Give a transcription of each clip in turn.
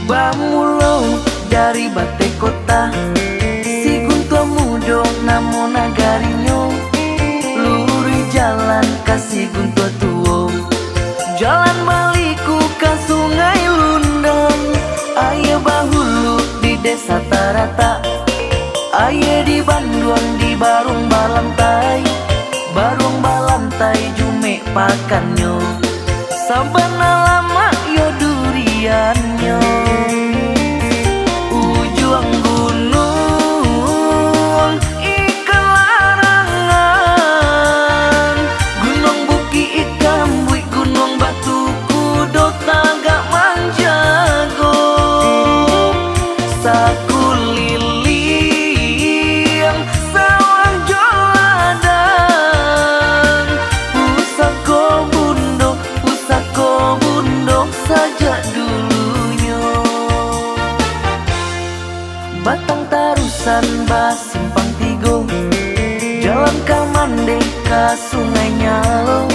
Bamulo dari bate kota, si guntua mudo namo nagarinyo. Luri jalan kasih guntua tuo, jalan baliku ke sungai Lundang. Aye bahulu di desa Tarata, aye di Banduang di Barung Balantai. Barung Balantai jume pakanyo, sabana lama yo durianyo. Ujung gunung ikan larangan, gunung buki ikan bui, gunung batu kudo tagak manjago. Sakuliling sawah joladan, pusako bundo saja dulunya. Batang Tarusan Basimpang Tigo, jalan Kamande ke Sungai Nyalo.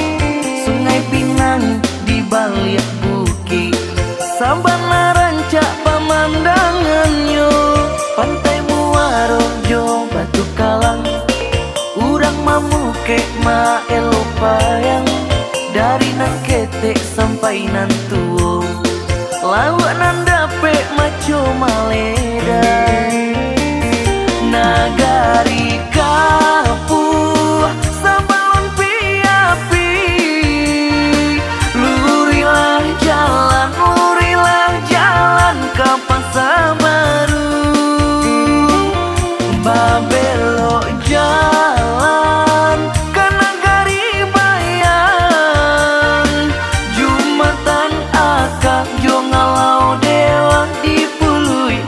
Sungai Pinang di balik buki, sabana rancak pemandangannya. Pantai Muarojo Batu Kalang, urang mamuke ma elopayang. Dari nan ketek sampai nan tuo, lawak nan dape maco maledai. Nagari Kapuh sabalon piapi, lurilah jalan ke Pasar Baru. Babelo jalan ke Nagari Bayang, Jumatan akak jo ngalau dewa di pului-pului.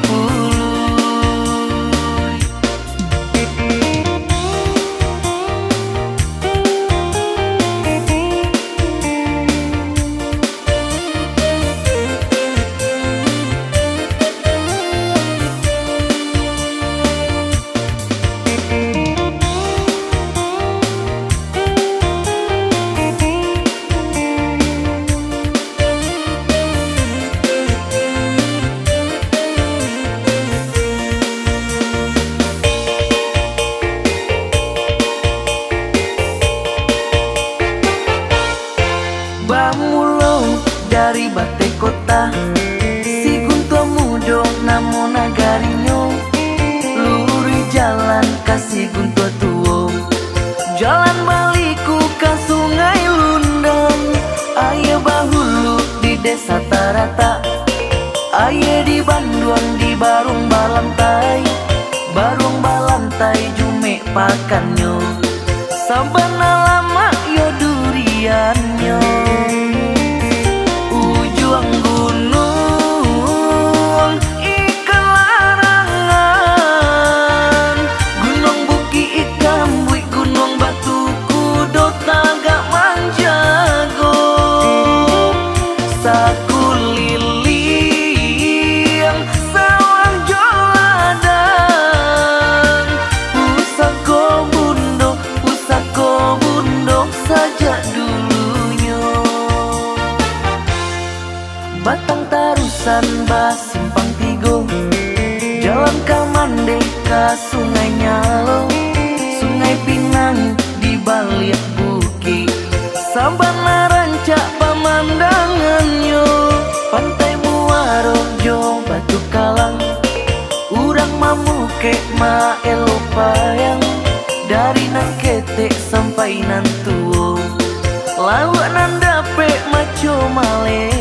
Bamulo dari bate kota, si guntua mudo namo nagarinyo. Luri jalan kasih guntua tuo, jalan baliku ke Sungai Lundang. Aye bahulu di desa Tarata, aye di Banduang di Barung Balantai. Barung Balantai jume pakanyo, sabana lama yo durianyo. Ujung gunung ikan larangan, gunung buki ikan bui, gunung batu kudo tagak manjago. Sakuliling sawah joladan, pusako bundo saja dulunya. Batang Tarusan Basimpang Tigo, jalan Kamande ke Sungai Nyalo. Sungai Pinang di balik buki, sabana rancak pemandangannya. Pantai Muarojo Batu Kalang, urang mamuke ma elopayang. Dari nan ketek sampai nan tuo, lawak nan dape maco male.